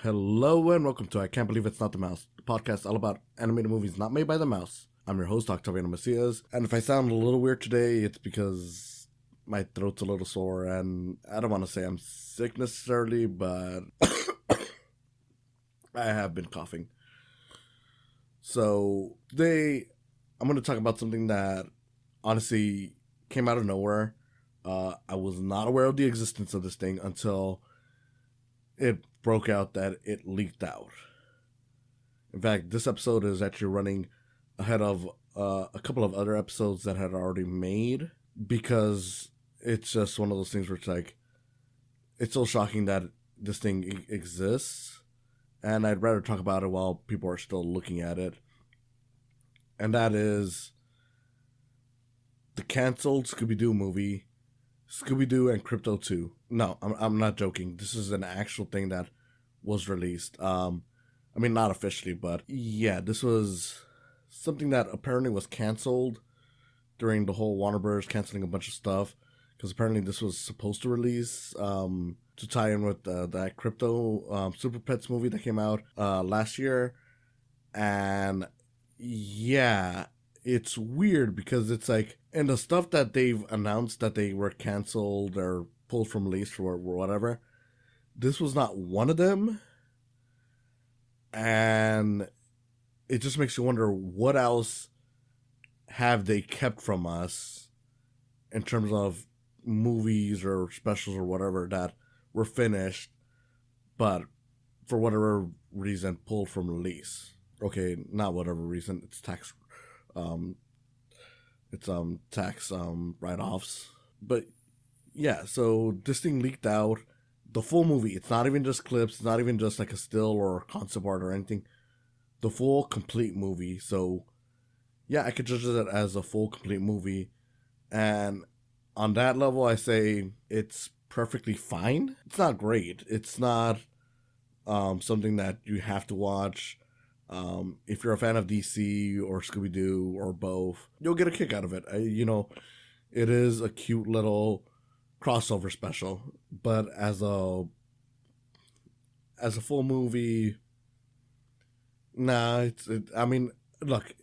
Hello and welcome to I Can't Believe It's Not the Mouse, the podcast all about animated movies not made by the mouse. I'm your host, Octaviano, and if I sound a little weird today, it's because my throat's a little sore, and I don't want to say I'm sick necessarily, but I have been coughing. So today, I'm going to talk about something that honestly came out of nowhere. I was not aware of the existence of this thing until it broke out that it leaked out. In fact, this episode is actually running ahead of a couple of other episodes that had already made because it's just one of those things where it's like, it's so shocking that this thing exists, and I'd rather talk about it while people are still looking at it. And that is the canceled Scooby-Doo movie, Scooby-Doo and Krypto Too. No, I'm not joking. This is an actual thing that was released. I mean, not officially, but yeah, this was something that apparently was canceled during the whole Warner Bros. Canceling a bunch of stuff, because apparently this was supposed to release to tie in with that Crypto Super Pets movie that came out last year. And yeah, it's weird because it's like, and the stuff that they've announced that they were canceled or pulled from release or whatever, this was not one of them. And it just makes you wonder, what else have they kept from us in terms of movies or specials or whatever that were finished, but for whatever reason pulled from release. Okay, not whatever reason, it's tax tax write-offs. But yeah, so this thing leaked out. The full movie, it's not even just clips, it's not even just like a still or concept art or anything. The full complete movie. So yeah, I could judge it as a full complete movie. And on that level, I say it's perfectly fine. It's not great. It's not something that you have to watch. If you're a fan of DC or Scooby-Doo or both, you'll get a kick out of it. It is a cute little crossover special, but as a full movie, nah. I mean, look,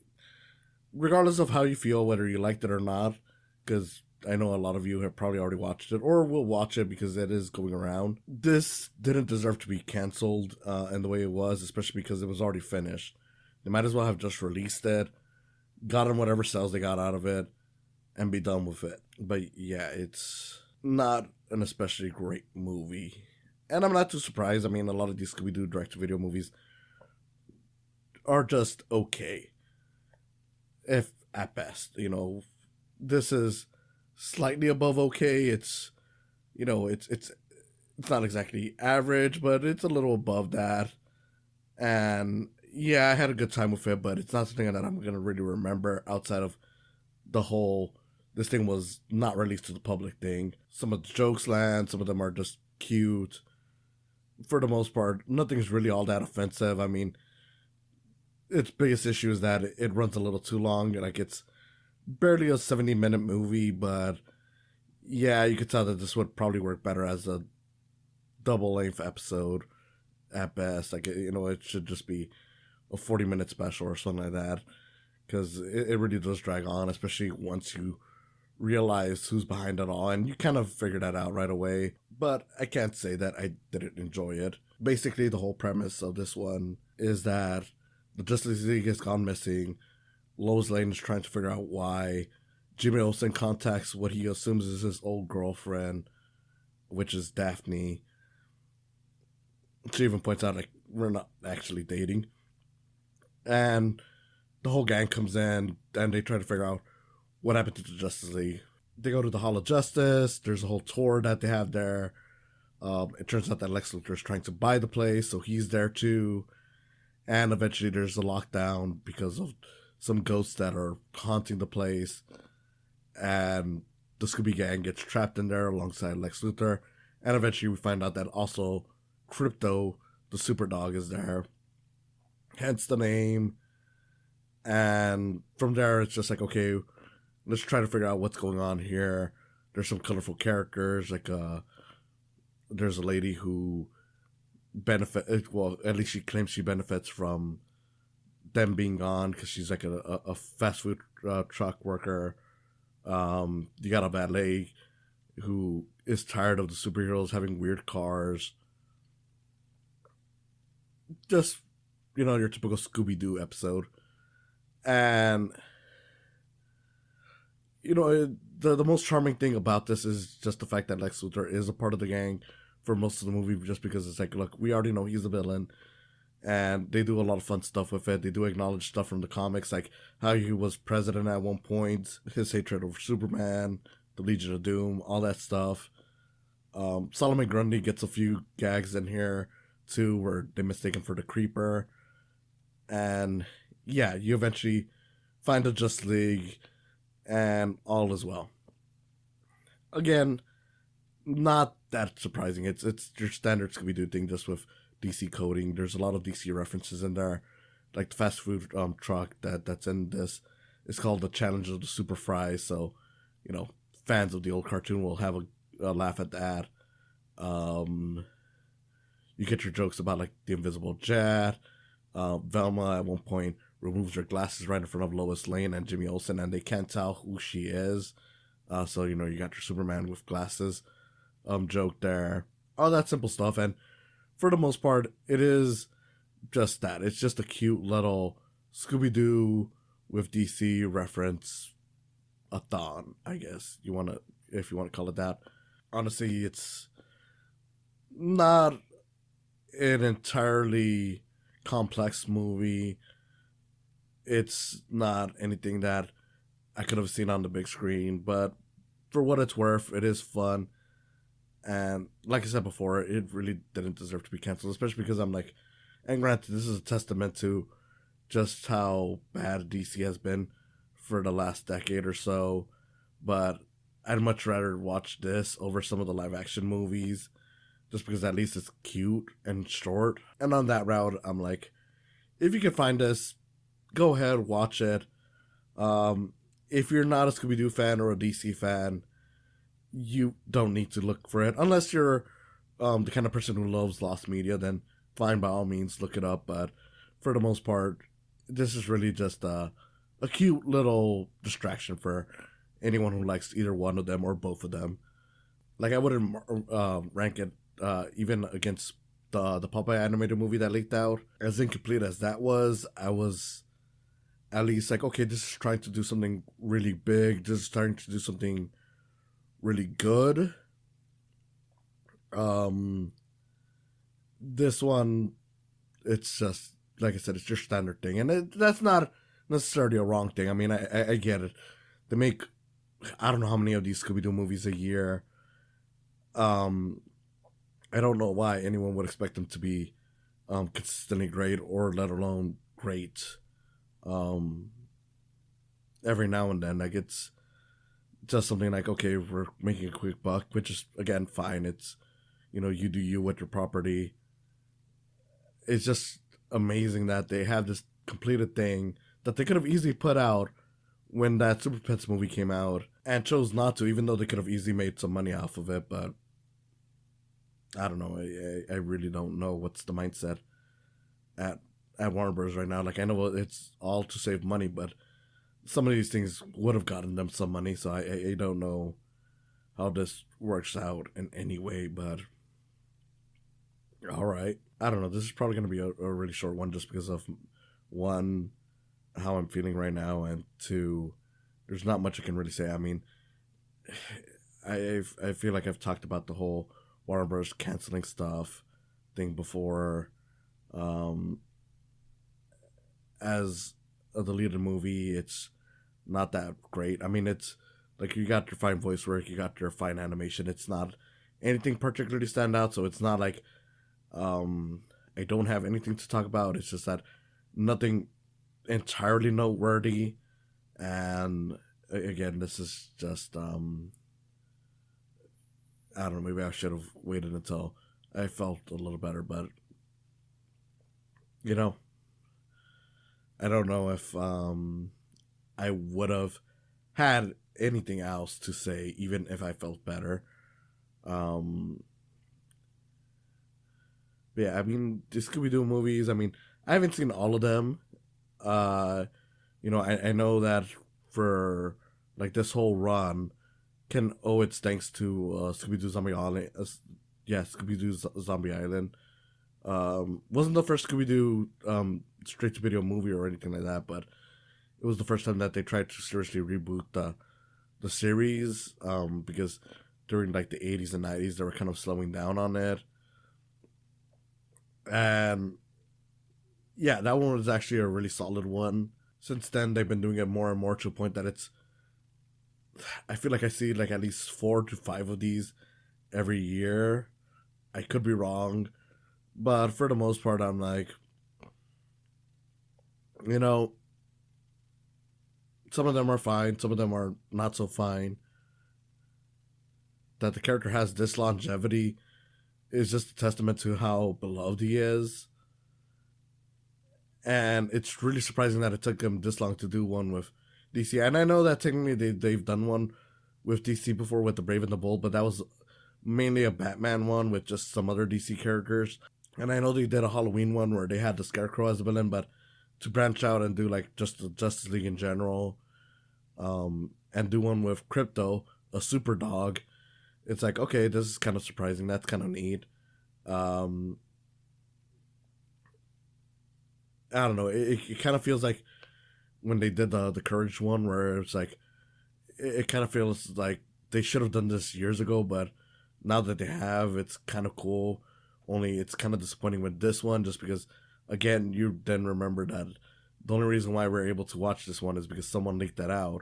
regardless of how you feel, whether you liked it or not, because I know a lot of you have probably already watched it or will watch it because it is going around. This didn't deserve to be canceled in the way it was, especially because it was already finished. They might as well have just released it, gotten whatever sales they got out of it, and be done with it. But yeah, it's not an especially great movie. And I'm not too surprised. I mean, a lot of these Scooby-Doo direct-to-video movies are just okay, if at best. This is slightly above okay. It's not exactly average, but it's a little above that. And yeah, I had a good time with it, but it's not something that I'm gonna really remember outside of the whole this thing was not released to the public thing. Some of the jokes land, some of them are just cute. For the most part, nothing's really all that offensive. I mean, its biggest issue is that it runs a little too long. Like, it's barely a 70-minute movie, but yeah, you could tell that this would probably work better as a double-length episode at best. Like, it should just be a 40-minute special or something like that, because it really does drag on, especially once you realize who's behind it all, and you kind of figure that out right away. But I can't say that I didn't enjoy it. Basically, the whole premise of this one is that the Justice League has gone missing. Lois Lane is trying to figure out why. Jimmy Olsen contacts what he assumes is his old girlfriend, which is Daphne. She even points out, like, we're not actually dating. And the whole gang comes in, and they try to figure out what happened to the Justice League. They go to the Hall of Justice. There's a whole tour that they have there. It turns out that Lex Luthor is trying to buy the place, so he's there too. And eventually there's a lockdown because of some ghosts that are haunting the place. And the Scooby Gang gets trapped in there alongside Lex Luthor. And eventually we find out that also Krypto, the super dog, is there. Hence the name. And from there, it's just like, okay, let's try to figure out what's going on here. There's some colorful characters, like there's a lady who benefit. Well, at least she claims she benefits from them being gone because she's like a fast food truck worker. You got a valet who is tired of the superheroes having weird cars. Just, your typical Scooby-Doo episode. And, the most charming thing about this is just the fact that Lex Luthor is a part of the gang for most of the movie, just because it's like, look, we already know he's a villain. And they do a lot of fun stuff with it. They do acknowledge stuff from the comics, like how he was president at one point, his hatred over Superman, the Legion of Doom, all that stuff. Solomon Grundy gets a few gags in here too, where they mistake him for the Creeper, and yeah, you eventually find the Just League, and all is well. Again, not that surprising. It's your standard Scooby Doo thing, just with DC coding. There's a lot of DC references in there, like the fast food truck that's in this is called the Challenge of the Super Fries. So, fans of the old cartoon will have a laugh at that. You get your jokes about like the Invisible Jet. Velma at one point removes her glasses right in front of Lois Lane and Jimmy Olsen, and they can't tell who she is. So you got your Superman with glasses joke there. All that simple stuff, and for the most part, it is just that. It's just a cute little Scooby-Doo with DC reference a thon, I guess if you want to call it that. Honestly, it's not an entirely complex movie. It's not anything that I could have seen on the big screen, but for what it's worth, it is fun. And like I said before, it really didn't deserve to be canceled, especially because I'm like, and granted, this is a testament to just how bad DC has been for the last decade or so, but I'd much rather watch this over some of the live action movies, just because at least it's cute and short. And on that route, I'm like, if you can find this, go ahead, watch it. If you're not a Scooby-Doo fan or a DC fan, you don't need to look for it. Unless you're the kind of person who loves lost media, then fine, by all means, look it up. But for the most part, this is really just a cute little distraction for anyone who likes either one of them or both of them. Like, I wouldn't rank it even against the Popeye animated movie that leaked out. As incomplete as that was, I was at least like, okay, this is trying to do something really big. This is trying to do something really good. This one, it's just, like I said, it's your standard thing, and that's not necessarily a wrong thing. I mean, I get it. They make, I don't know how many of these Scooby-Doo movies a year. I don't know why anyone would expect them to be consistently great, or let alone great. Every now and then, like, it's just something like, okay, we're making a quick buck, which is, again, fine. It's, you do you with your property. It's just amazing that they have this completed thing that they could have easily put out when that Super Pets movie came out, and chose not to, even though they could have easily made some money off of it. But I don't know. I really don't know what's the mindset at Warner Bros. Right now. Like, I know it's all to save money, but some of these things would have gotten them some money, so I don't know how this works out in any way, but all right. I don't know. This is probably going to be a really short one, just because of, one, how I'm feeling right now, and two, there's not much I can really say. I mean, I feel like I've talked about the whole Warner Bros. Canceling stuff thing before. As a deleted movie, it's not that great. I mean, it's like, you got your fine voice work, you got your fine animation. It's not anything particularly stand out, so it's not like I don't have anything to talk about. It's just that nothing entirely noteworthy. And again, this is just I don't know, maybe I should have waited until I felt a little better, but I don't know if I would have had anything else to say, even if I felt better. Yeah, I mean, the Scooby-Doo movies, I mean, I haven't seen all of them. Uh, I know that for like this whole run can owe its thanks to Scooby-Doo Zombie Island. Scooby-Doo Zombie Island. Wasn't the first Scooby-Doo straight-to-video movie or anything like that, but it was the first time that they tried to seriously reboot the series. Because during like the 80s and 90s, they were kind of slowing down on it. And yeah, that one was actually a really solid one. Since then, they've been doing it more and more to a point that I feel like I see like at least 4 to 5 of these every year. I could be wrong, but for the most part, I'm like, you know, some of them are fine, some of them are not so fine. That the character has this longevity is just a testament to how beloved he is. And it's really surprising that it took him this long to do one with DC. And I know that technically they've done one with DC before with The Brave and the Bold, but that was mainly a Batman one with just some other DC characters. And I know they did a Halloween one where they had the Scarecrow as a villain, but to branch out and do like just the Justice League in general, and do one with Krypto, a super dog, it's like, okay, this is kind of surprising. That's kind of neat. I don't know. It kind of feels like when they did the Courage one, where it's like it kind of feels like they should have done this years ago, but now that they have, it's kind of cool. Only it's kind of disappointing with this one, just because, again, you then remember that the only reason why we're able to watch this one is because someone leaked that out,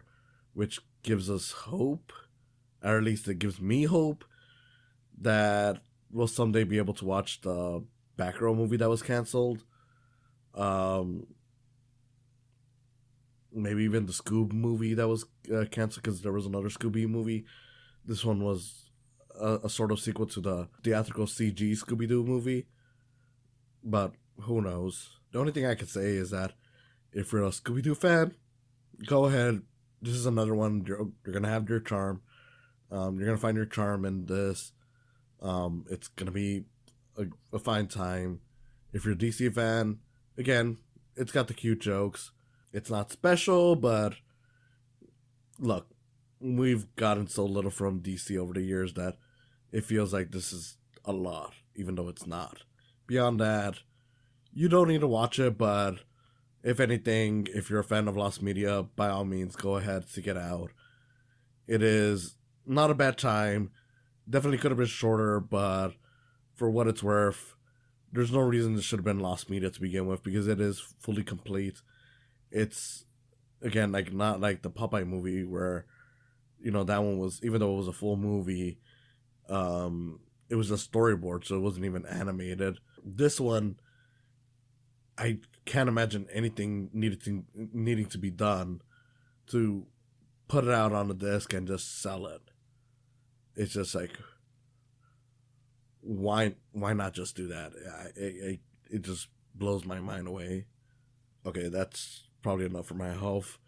which gives us hope, or at least it gives me hope that we'll someday be able to watch the Batgirl movie that was canceled. Maybe even the Scoob movie that was canceled because there was another Scooby movie. This one was a sort of sequel to the theatrical CG Scooby-Doo movie. But who knows? The only thing I can say is that if you're a Scooby-Doo fan, go ahead. This is another one. You're going to have your charm. You're going to find your charm in this. It's going to be a fine time. If you're a DC fan, again, it's got the cute jokes. It's not special, but look, we've gotten so little from DC over the years that it feels like this is a lot, even though it's not. Beyond that, you don't need to watch it, but if anything, if you're a fan of Lost Media, by all means, go ahead, seek it out. It is not a bad time. Definitely could have been shorter, but for what it's worth, there's no reason this should have been Lost Media to begin with, because it is fully complete. It's, again, like not like the Popeye movie where, that one was, even though it was a full movie, it was a storyboard, so it wasn't even animated. This one, I can't imagine anything needing to be done to put it out on the disc and just sell it. It's just like, why not just do that? It just blows my mind away. Okay, that's probably enough for my health.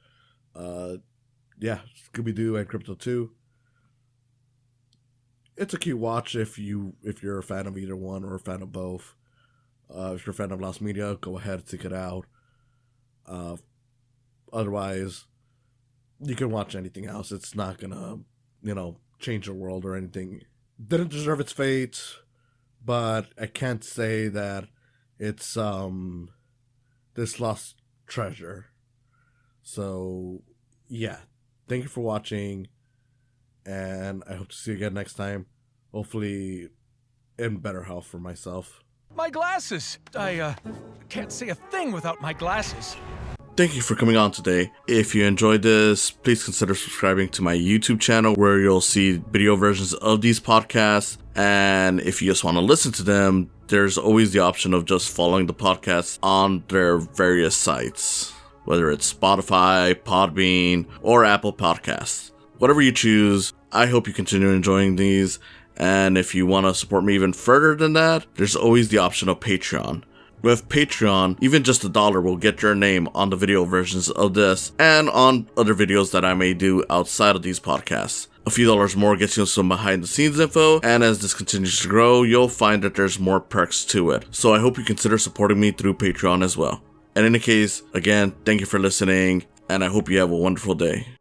Scooby-Doo and Krypto Too. It's a cute watch if you're a fan of either one or a fan of both. If you're a fan of Lost Media, go ahead, seek it out. Otherwise, you can watch anything else. It's not gonna, change the world or anything. Didn't deserve its fate, but I can't say that it's this lost treasure. So yeah, thank you for watching, and I hope to see you again next time. Hopefully in better health for myself. My glasses! I can't say a thing without my glasses. Thank you for coming on today. If you enjoyed this, please consider subscribing to my YouTube channel where you'll see video versions of these podcasts. And if you just want to listen to them, there's always the option of just following the podcasts on their various sites, whether it's Spotify, Podbean, or Apple Podcasts. Whatever you choose, I hope you continue enjoying these. And if you want to support me even further than that, there's always the option of Patreon. With Patreon, even just $1 will get your name on the video versions of this and on other videos that I may do outside of these podcasts. A few dollars more gets you some behind the scenes info, and as this continues to grow, you'll find that there's more perks to it. So I hope you consider supporting me through Patreon as well. In any case, again, thank you for listening, and I hope you have a wonderful day.